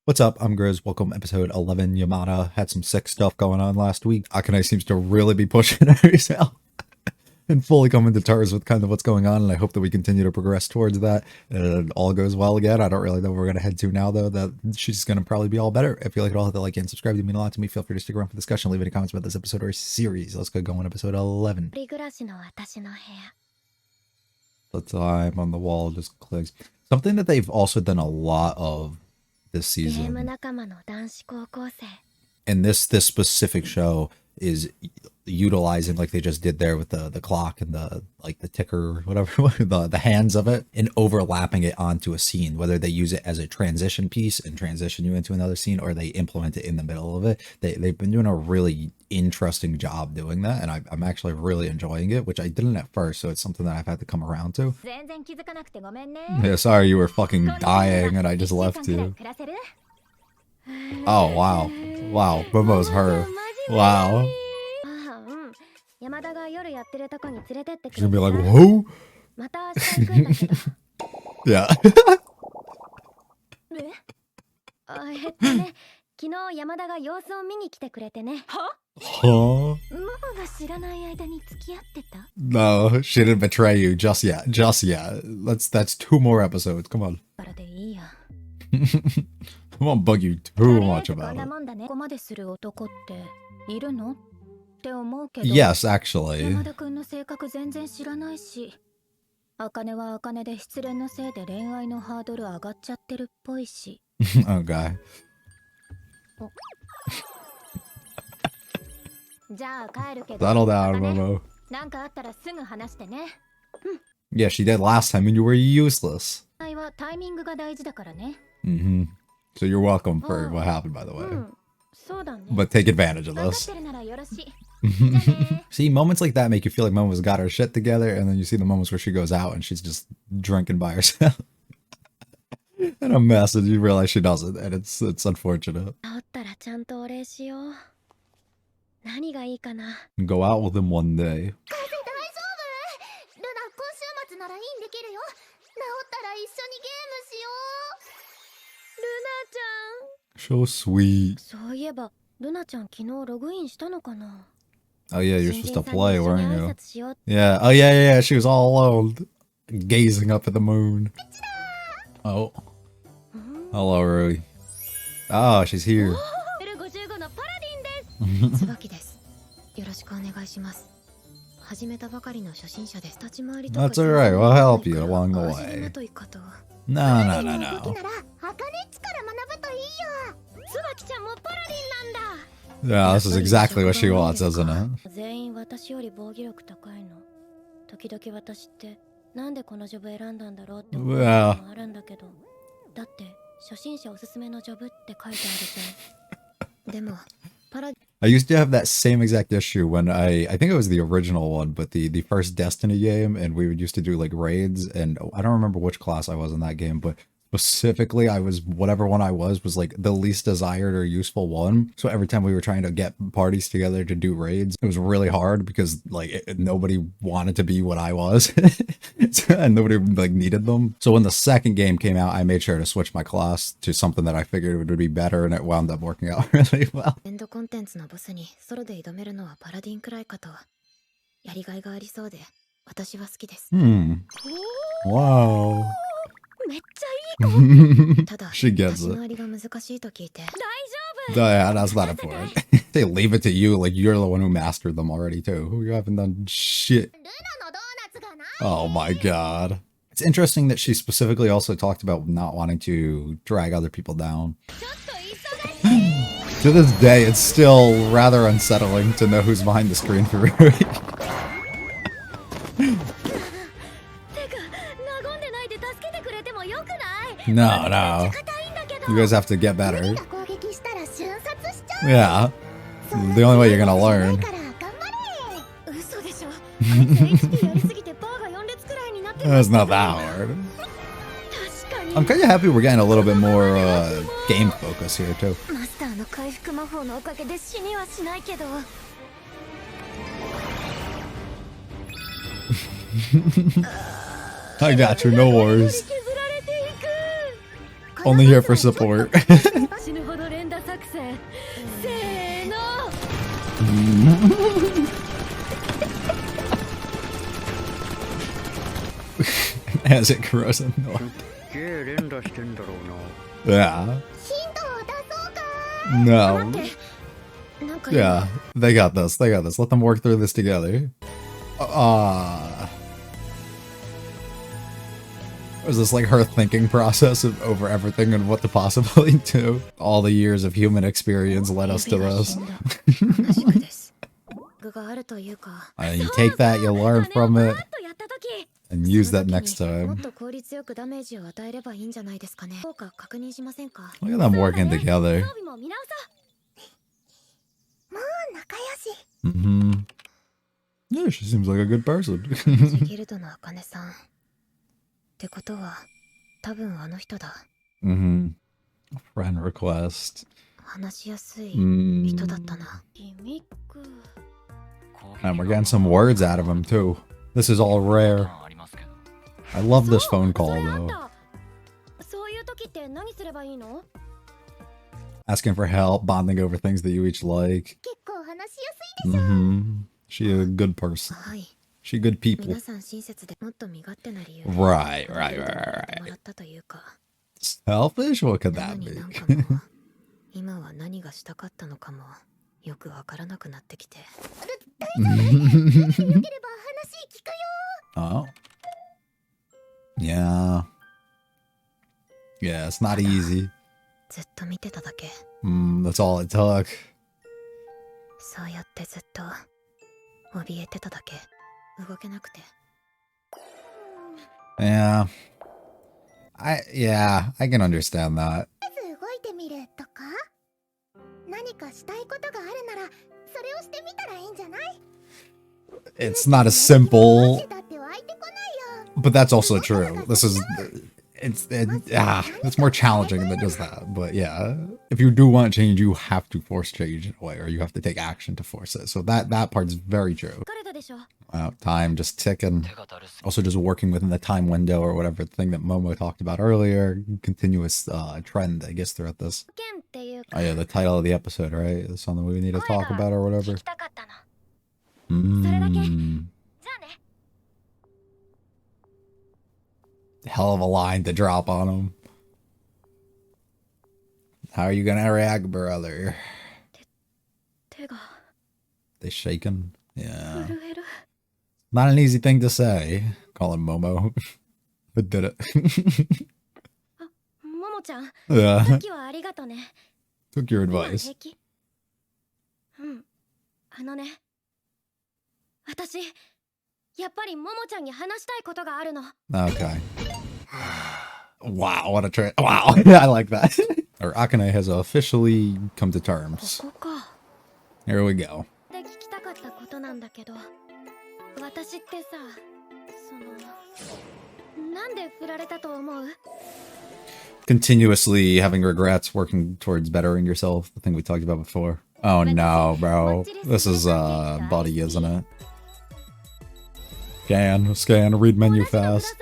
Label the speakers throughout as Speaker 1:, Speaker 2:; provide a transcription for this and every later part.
Speaker 1: What's up? I'm Grizz. Welcome episode 11. Yamada had some sick stuff going on last week. Akane seems to really be pushing herself and fully coming to terms with kind of what's going on, and I hope that we continue to progress towards that and it all goes well again. I don't really know where we're going to head to now, though. That she's going to probably be all better. If you like it all, hit the like and subscribe. It mean a lot to me. Feel free to stick around for discussion. Leave any comments about this episode or series. Let's go on episode 11. The time on the wall just clicks. Something that they've also done a lot of this season, and this specific show is utilizing, like they just did there with the clock and the ticker or whatever, the hands of it, and overlapping it onto a scene, whether they use it as a transition piece and transition you into another scene, or they implement it in the middle of it. They've been doing a really interesting job doing that, and I'm actually really enjoying it, which I didn't at first, so it's something that I've had to come around to. Yeah, sorry you were fucking dying and I just left you. Oh wow, wow, Momo's her. Wow. She's gonna be like, who? Yeah. Huh? No, she didn't betray you just yet. Just yet. That's 2 more episodes. Come on. I won't bug you too much about it. Yes, actually. Okay. Settle down, Momo. Yeah, she did last time and you were useless. Mm-hmm. So you're welcome for what happened, by the way. But take advantage of this. See, moments like that make you feel like Momo's got her shit together, and then you see the moments where she goes out and she's just drinking by herself. And a mess, and you realize she doesn't, and it's unfortunate. Go out with him one day. So sweet. Oh yeah, you're supposed to play, weren't you? Yeah. Oh yeah. She was all alone, gazing up at the moon. Oh. Hello, Rui. Oh, she's here. That's alright, we'll help you along the way. No. Yeah, this is exactly what she wants, isn't it? Yeah. I used to have that same exact issue when I think it was the original one, but the first Destiny game, and we used to do like raids, and I don't remember which class I was in that game, but specifically I was whatever one I was like the least desired or useful one. So every time we were trying to get parties together to do raids, it was really hard because like nobody wanted to be what I was. And nobody like needed them. So when the second game came out, I made sure to switch my class to something that I figured would be better, and it wound up working out really well. Wow. She gets it. Yeah, that's not important. They leave it to you, like you're the one who mastered them already too. You haven't done shit. Oh my god. It's interesting that she specifically also talked about not wanting to drag other people down. To this day, it's still rather unsettling to know who's behind the screen for Rui. No. You guys have to get better. Yeah. The only way you're gonna learn. That's not that hard. I'm kind of happy we're getting a little bit more game focus here too. I got you, no worries. Only here for support. As it grows in milk. Yeah. No. Yeah, they got this. They got this. Let them work through this together. Was this like her thinking process of over everything and what to possibly do? All the years of human experience led us to this. And you take that, you learn from it, and use that next time. Look at them working together. Yeah, she seems like a good person. Friend request. And we're getting some words out of him too. This is all rare. I love this phone call though. Asking for help, bonding over things that you each like. She a good person. She good people. Right. Selfish? What could that be? Oh. Yeah. Yeah, it's not easy. That's all it took. Yeah. I can understand that. It's not as simple, but that's also true. This is, it's more challenging than just that. But yeah, if you do want change, you have to force change in a way, or you have to take action to force it. So that part's very true. Wow, time just ticking. Also just working within the time window or whatever thing that Momo talked about earlier. Continuous trend, I guess, throughout this. Oh yeah, the title of the episode, right? It's something we need to talk about or whatever. Hell of a line to drop on him. How are you gonna react, brother? They shaking? Yeah. Not an easy thing to say. Call him Momo. But did it. Yeah. Took your advice. Okay. Wow, what a trip. Wow, I like that. Or Akane has officially come to terms. Here we go. Continuously having regrets, working towards bettering yourself, the thing we talked about before. Oh no, bro. This is Buddy, isn't it? Scan, read menu fast.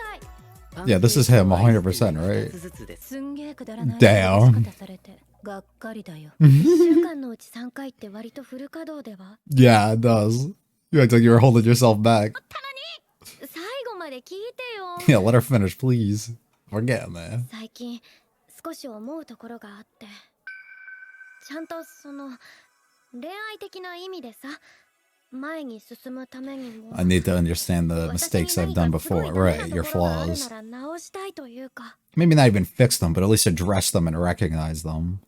Speaker 1: Yeah, this is him 100%, right? Damn. Yeah, it does. You act like you were holding yourself back. Yeah, let her finish, please. We're getting there. I need to understand the mistakes I've done before, right? Your flaws. Maybe not even fix them, but at least address them and recognize them.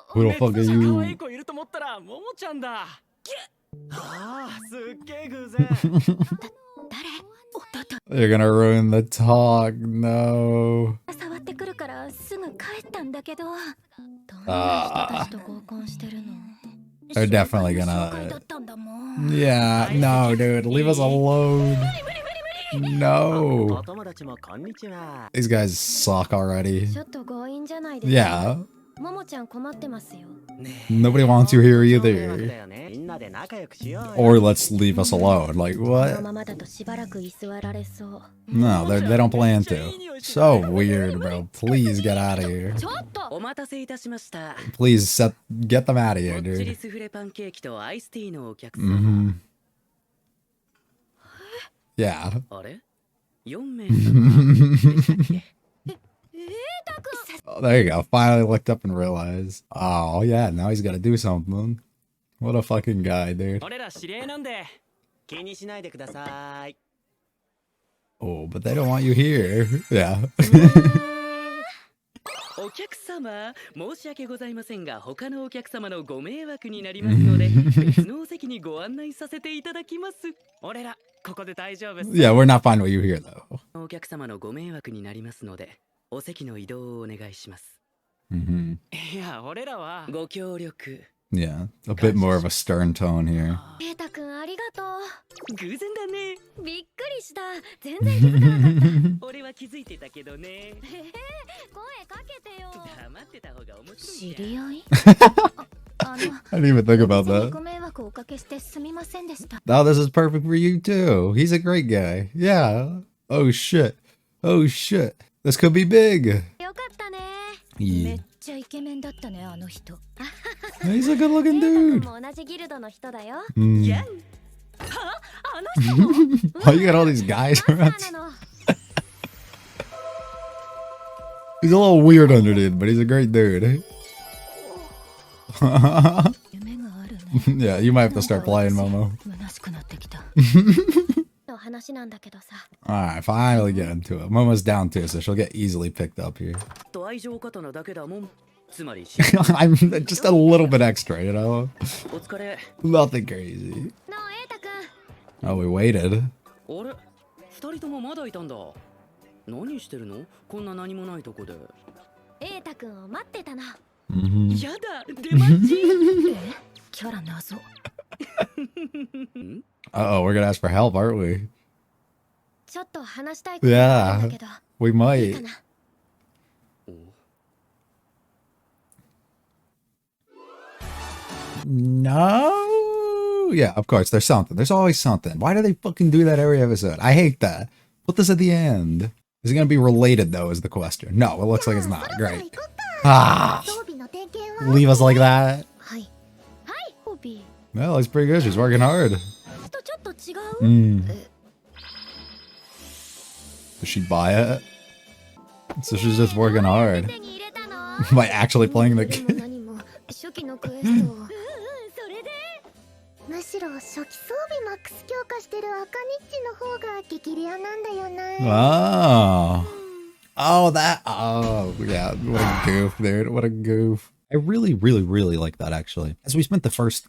Speaker 1: Who the fuck are you? You're gonna ruin the talk, no. They're definitely gonna... Yeah, no, dude, leave us alone. No. These guys suck already. Yeah. Nobody wants you here either. Or let's leave us alone. Like, what? No, they don't plan to. So weird, bro. Please get out of here. Please get them out of here, dude. Yeah. Oh, there you go. Finally looked up and realized. Oh, yeah. Now he's got to do something. What a fucking guy, dude. Oh, but they don't want you here. Yeah.
Speaker 2: お客様、申し訳ございませんが、他のお客様のご迷惑になりますので、別のお席にご案内させていただきます。俺ら、ここで大丈夫です。
Speaker 1: Yeah, we're not fine with you here, though.
Speaker 2: お客様のご迷惑になりますので、お席の移動をお願いします。いや、俺らはご協力。
Speaker 1: Yeah, a bit more of a stern tone here.
Speaker 3: 瑛太くんありがとう。
Speaker 2: 偶然だね。
Speaker 3: びっくりした。全然気づかなかった。
Speaker 2: 俺は気づいてたけどね。
Speaker 3: 声かけてよ。
Speaker 2: 黙ってた方が面白い。
Speaker 3: 知り合い
Speaker 1: I didn't even think about that.
Speaker 3: ご迷惑をおかけしてすみませんでした。
Speaker 1: Oh, this is perfect for you too. He's a great guy. Yeah. Oh shit. Oh shit. This could be big.
Speaker 3: よかったね。
Speaker 1: め
Speaker 3: っちゃイケメンだったね、あの人。
Speaker 1: He's a good looking dude.
Speaker 3: も同じギルドの人だよ。
Speaker 2: やん。はあの人も。
Speaker 1: Why you got all these guys around? He's a little weird underneath, but he's a great dude. Yeah, you might have to start playing, Momo. Alright, finally get into it. Momo's down too, so she'll get easily picked up here. I'm just a little bit extra, you know? Nothing crazy. Oh, we waited.
Speaker 2: 二人ともまだいたんだ。何してるの？こんな何もないとこで。
Speaker 3: 瑛太くんを待ってたな。
Speaker 2: やだ、出待ち。
Speaker 3: キャラ謎。
Speaker 1: Uh-oh, we're gonna ask for help, aren't we?
Speaker 3: ちょっと話したいことがあるんだけど。
Speaker 1: We might. No? Yeah, of course, there's something. There's always something. Why do they fucking do that every episode? I hate that. Put this at the end. Is it gonna be related, though, is the question. No, it looks like it's not. Great. Ah! Leave us like that? Well, looks pretty good. She's working hard. Does she buy it? So she's just working hard. By actually playing the game.
Speaker 4: むしろ初期装備マックス強化してる赤ニッチの方が激レアなんだよな。
Speaker 1: Oh, that. Oh, yeah. What a goof, dude. What a goof. I really, really, really like that, actually. As we spent the first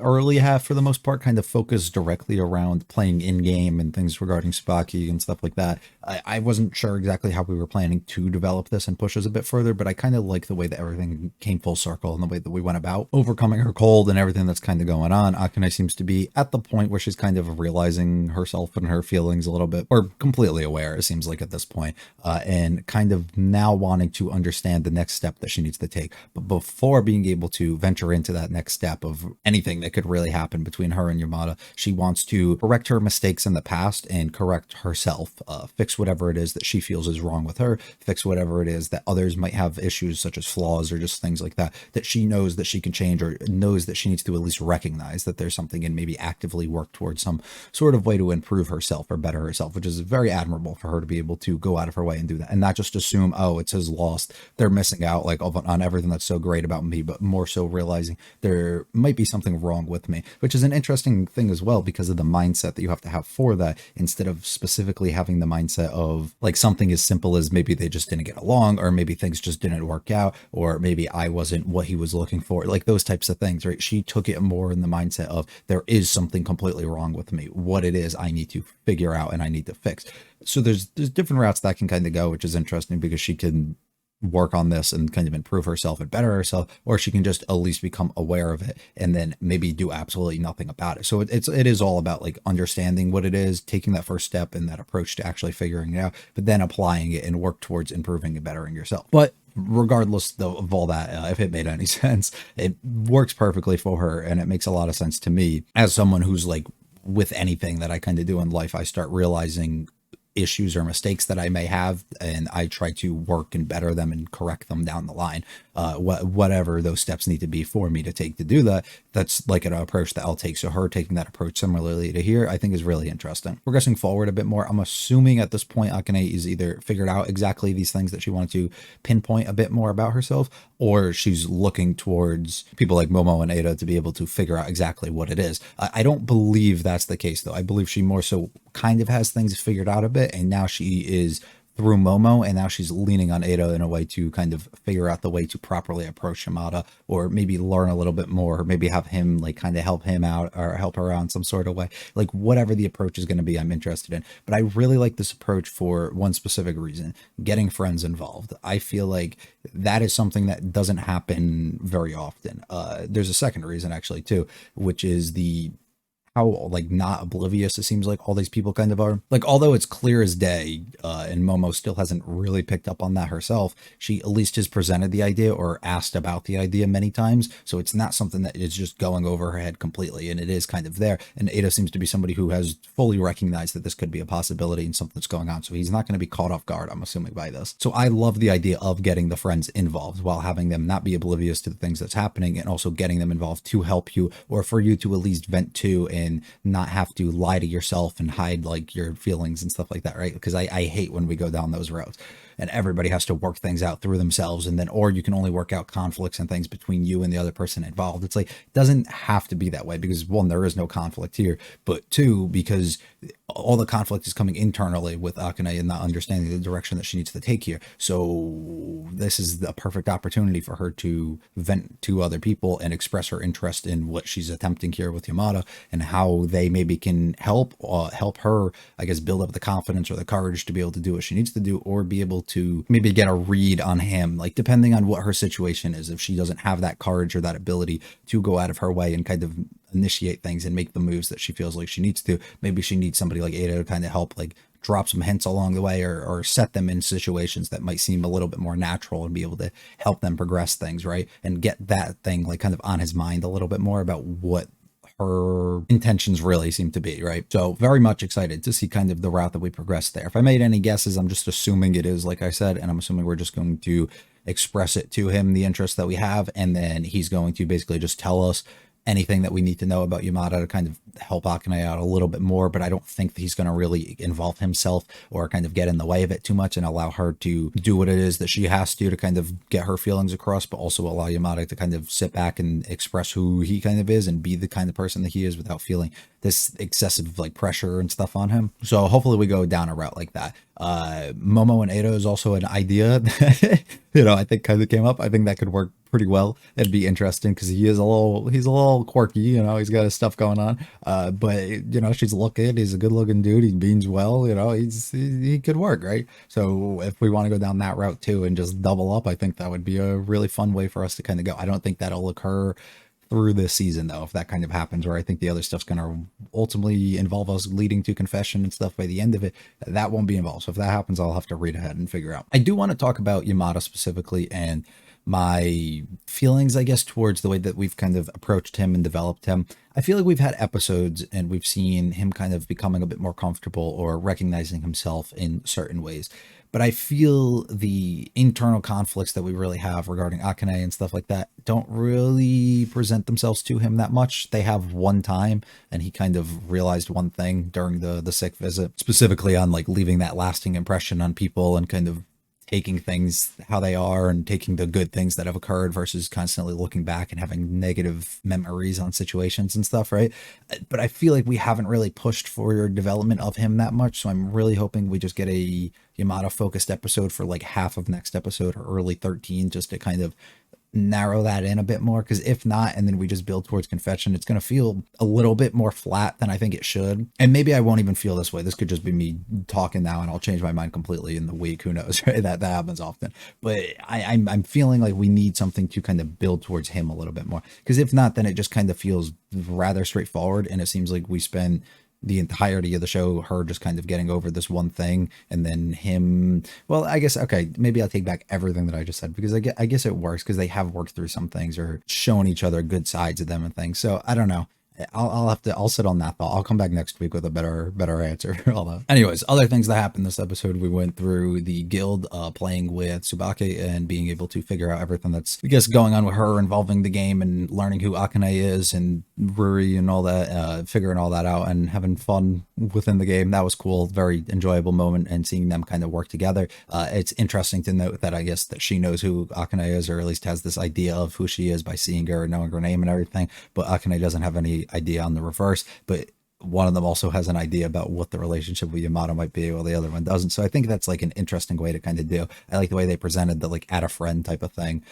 Speaker 1: early half, for the most part, kind of focused directly around playing in-game and things regarding Tsubaki and stuff like that. I wasn't sure exactly how we were planning to develop this and push us a bit further, but I kind of like the way that everything came full circle and the way that we went about overcoming her cold and everything that's kind of going on. Akane seems to be at the point where she's kind of realizing herself and her feelings a little bit, or completely aware, it seems like at this point, and kind of now wanting to understand the next step that she needs to take. But before being able to venture into that next step of anything that could really happen between her and Yamada, she wants to correct her mistakes in the past and correct herself, fix whatever it is that she feels is wrong with her, fix whatever it is that others might have issues such as flaws or just things like that, that she knows that she can change, or knows that she needs to at least recognize that there's something and maybe actively work towards some sort of way to improve herself or better herself, which is very admirable for her to be able to go out of her way and do that and not just assume, oh, it's his lost, they're missing out like on everything that's so great about me, but more so realizing there might be something wrong with me, which is an interesting thing as well because of the mindset that you have to have for that, instead of specifically having the mindset of like something as simple as maybe they just didn't get along, or maybe things just didn't work out, or maybe I wasn't what he was looking for, like those types of things, right? She took it more in the mindset of there is something completely wrong with me, what it is I need to figure out and I need to fix. So there's different routes that can kind of go, which is interesting because she can work on this and kind of improve herself and better herself, or she can just at least become aware of it and then maybe do absolutely nothing about it. So it is all about like understanding what it is, taking that first step and that approach to actually figuring it out, but then applying it and work towards improving and bettering yourself. But regardless though of all that, if it made any sense, it works perfectly for her, and it makes a lot of sense to me as someone who's like, with anything that I kind of do in life, I start realizing issues or mistakes that I may have, and I try to work and better them and correct them down the line. Whatever those steps need to be for me to take to do that, that's like an approach that I'll take. So her taking that approach similarly to here, I think is really interesting. Progressing forward a bit more, I'm assuming at this point Akane is either figured out exactly these things that she wanted to pinpoint a bit more about herself, or she's looking towards people like Momo and Ada to be able to figure out exactly what it is. I don't believe that's the case though. I believe she more so kind of has things figured out a bit, and now she is through Momo, and now she's leaning on Ada in a way to kind of figure out the way to properly approach Yamada, or maybe learn a little bit more, or maybe have him like kind of help him out or help her out in some sort of way. Like whatever the approach is going to be, I'm interested in. But I really like this approach for one specific reason: getting friends involved. I feel like that is something that doesn't happen very often. There's a second reason actually too, which is how like not oblivious it seems like all these people kind of are. Like, although it's clear as day, and Momo still hasn't really picked up on that herself, she at least has presented the idea or asked about the idea many times. So it's not something that is just going over her head completely, and it is kind of there. And Ada seems to be somebody who has fully recognized that this could be a possibility and something that's going on. So he's not going to be caught off guard, I'm assuming, by this. So I love the idea of getting the friends involved while having them not be oblivious to the things that's happening, and also getting them involved to help you, or for you to at least vent to and not have to lie to yourself and hide like your feelings and stuff like that, right? Because I hate when we go down those roads and everybody has to work things out through themselves, and then, or you can only work out conflicts and things between you and the other person involved. It's like, it doesn't have to be that way, because one, there is no conflict here, but two, because all the conflict is coming internally with Akane and not understanding the direction that she needs to take here. So this is the perfect opportunity for her to vent to other people and express her interest in what she's attempting here with Yamada, and how they maybe can help her, I guess, build up the confidence or the courage to be able to do what she needs to do, or be able to maybe get a read on him, like depending on what her situation is. If she doesn't have that courage or that ability to go out of her way and kind of initiate things and make the moves that she feels like she needs to, maybe she needs somebody like Ada to kind of help, like drop some hints along the way, or set them in situations that might seem a little bit more natural, and be able to help them progress things, right? And get that thing like kind of on his mind a little bit more about what her intentions really seem to be, right? So very much excited to see kind of the route that we progress there. If I made any guesses, I'm just assuming it is like I said, and I'm assuming we're just going to express it to him, the interest that we have, and then he's going to basically just tell us anything that we need to know about Yamada to kind of help Akane out a little bit more. But I don't think that he's going to really involve himself or kind of get in the way of it too much, and allow her to do what it is that she has to kind of get her feelings across, but also allow Yamada to kind of sit back and express who he kind of is and be the kind of person that he is without feeling this excessive like pressure and stuff on him. So hopefully we go down a route like that. Momo and Ada is also an idea that, I think kind of came up. I think that could work pretty well. It'd be interesting because he's a little quirky, he's got his stuff going on. But she's looking, he's a good looking dude. He means well, he could work, right? So if we want to go down that route too and just double up, I think that would be a really fun way for us to kind of go. I don't think that'll occur through this season though, if that kind of happens, where I think the other stuff's going to ultimately involve us leading to confession and stuff by the end of it. That won't be involved. So if that happens, I'll have to read ahead and figure out. I do want to talk about Yamada specifically and my feelings, I guess, towards the way that we've kind of approached him and developed him. I feel like we've had episodes and we've seen him kind of becoming a bit more comfortable or recognizing himself in certain ways. But I feel the internal conflicts that we really have regarding Akane and stuff like that don't really present themselves to him that much. They have one time, and he kind of realized one thing during the sick visit, specifically on like leaving that lasting impression on people and kind of taking things how they are and taking the good things that have occurred versus constantly looking back and having negative memories on situations and stuff, right? But I feel like we haven't really pushed for development of him that much, so I'm really hoping we just get a Yamada focused episode for like half of next episode or early 13, just to kind of narrow that in a bit more, because if not, and then we just build towards confession, it's going to feel a little bit more flat than I think it should. And maybe I won't even feel this way. This could just be me talking now, and I'll change my mind completely in the week. Who knows, right? That happens often. But I'm feeling like we need something to kind of build towards him a little bit more, because if not, then it just kind of feels rather straightforward, and it seems like we spend the entirety of the show her just kind of getting over this one thing, and then him, well, I guess, okay, maybe I'll take back everything that I just said, because I guess it works because they have worked through some things or shown each other good sides of them and things. So I don't know. I'll sit on that thought. I'll come back next week with a better answer for all that. Anyways, other things that happened this episode, we went through the guild, playing with Tsubake and being able to figure out everything that's, I guess, going on with her involving the game and learning who Akane is and Ruri and all that, figuring all that out and having fun within the game. That was cool. Very enjoyable moment, and seeing them kind of work together. It's interesting to note that I guess that she knows who Akane is, or at least has this idea of who she is by seeing her and knowing her name and everything, but Akane doesn't have any idea on the reverse. But one of them also has an idea about what the relationship with Yamada might be, while the other one doesn't. So I think that's like an interesting way to kind of do. I like the way they presented the like add a friend type of thing,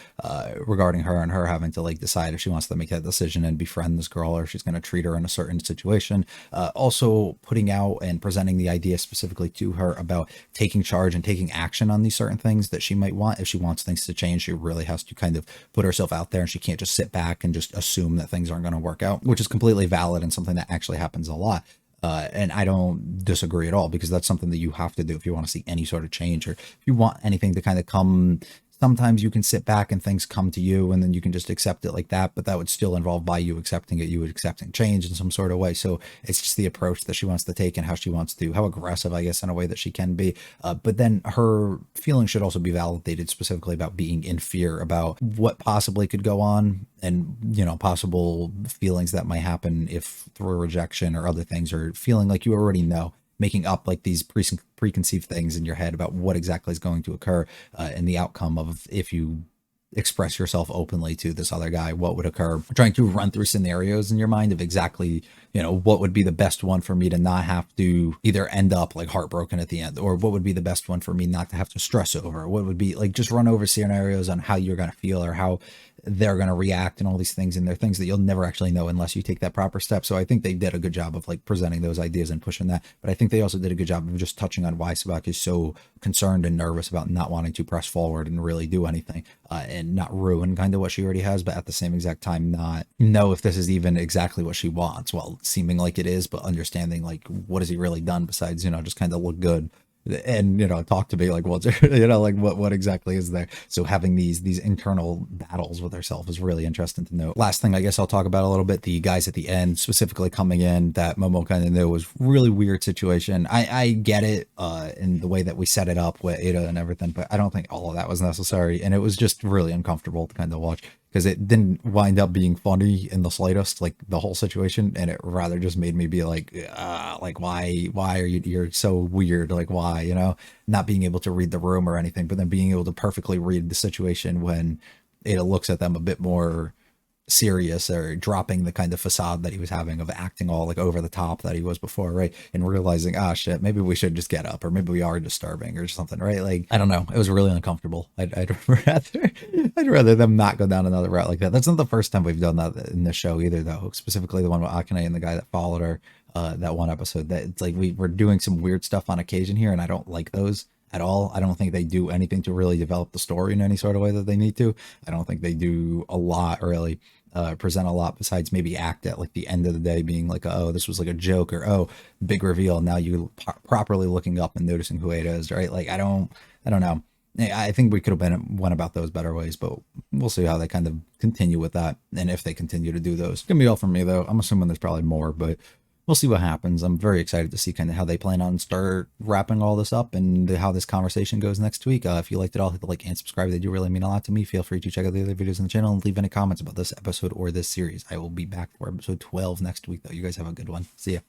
Speaker 1: regarding her, and her having to like decide if she wants to make that decision and befriend this girl, or if she's going to treat her in a certain situation. Also putting out and presenting the idea specifically to her about taking charge and taking action on these certain things that she might want. If she wants things to change, she really has to kind of put herself out there, and she can't just sit back and just assume that things aren't going to work out, which is completely valid and something that actually happens a lot. And I don't disagree at all, because that's something that you have to do if you want to see any sort of change, or if you want anything to kind of come. Sometimes you can sit back and things come to you, and then you can just accept it like that, but that would still involve by you accepting it, you would accepting change in some sort of way. So it's just the approach that she wants to take, and how she wants to, how aggressive, I guess, in a way that she can be. But then her feelings should also be validated, specifically about being in fear about what possibly could go on, and, you know, possible feelings that might happen if through rejection or other things, or feeling like you already know, making up like these preconceived things in your head about what exactly is going to occur, and the outcome of if you express yourself openly to this other guy, what would occur. Trying to run through scenarios in your mind of exactly, you know, what would be the best one for me to not have to either end up like heartbroken at the end, or what would be the best one for me not to have to stress over, what would be like, just run over scenarios on how you're going to feel or how they're going to react and all these things. And they're things that you'll never actually know unless you take that proper step. So I think they did a good job of like presenting those ideas and pushing that. But I think they also did a good job of just touching on why Sabaki is so concerned and nervous about not wanting to press forward and really do anything, and not ruin kind of what she already has, but at the same exact time not know if this is even exactly what she wants. Well, seeming like it is, but understanding like what has he really done besides, you know, just kind of look good and, you know, talk to me like, what's, you know, like what exactly is there. So having these internal battles with herself is really interesting to note. Last thing I guess I'll talk about a little bit, the guys at the end specifically coming in that Momo kind of knew was really weird situation. I get it, in the way that we set it up with Ada and everything, but I don't think all of that was necessary, and it was just really uncomfortable to kind of watch, because it didn't wind up being funny in the slightest, like the whole situation, and it rather just made me be like why are you're so weird, like why, you know, not being able to read the room or anything, but then being able to perfectly read the situation when Ada looks at them a bit more serious, or dropping the kind of facade that he was having of acting all like over the top that he was before, right? And realizing, ah, shit, maybe we should just get up, or maybe we are disturbing or something, right? Like, I don't know, it was really uncomfortable. I'd rather them not go down another route like that. That's not the first time we've done that in this show either, though. Specifically the one with Akane and the guy that followed her, that one episode. That it's like we're doing some weird stuff on occasion here, and I don't like those at all. I don't think they do anything to really develop the story in any sort of way that they need to. I don't think they do a lot, really present a lot, besides maybe act at like the end of the day being like, oh, this was like a joke, or oh, big reveal, now you properly looking up and noticing who Ada is, right? Like I don't know. I think we could have went about those better ways, but we'll see how they kind of continue with that, and if they continue to do those. It's gonna be all from me though. I'm assuming there's probably more, but we'll see what happens. I'm very excited to see kind of how they plan on start wrapping all this up, and how this conversation goes next week. If you liked it all, hit the like and subscribe. They do really mean a lot to me. Feel free to check out the other videos on the channel and leave any comments about this episode or this series. I will be back for episode 12 next week, though. You guys have a good one. See ya.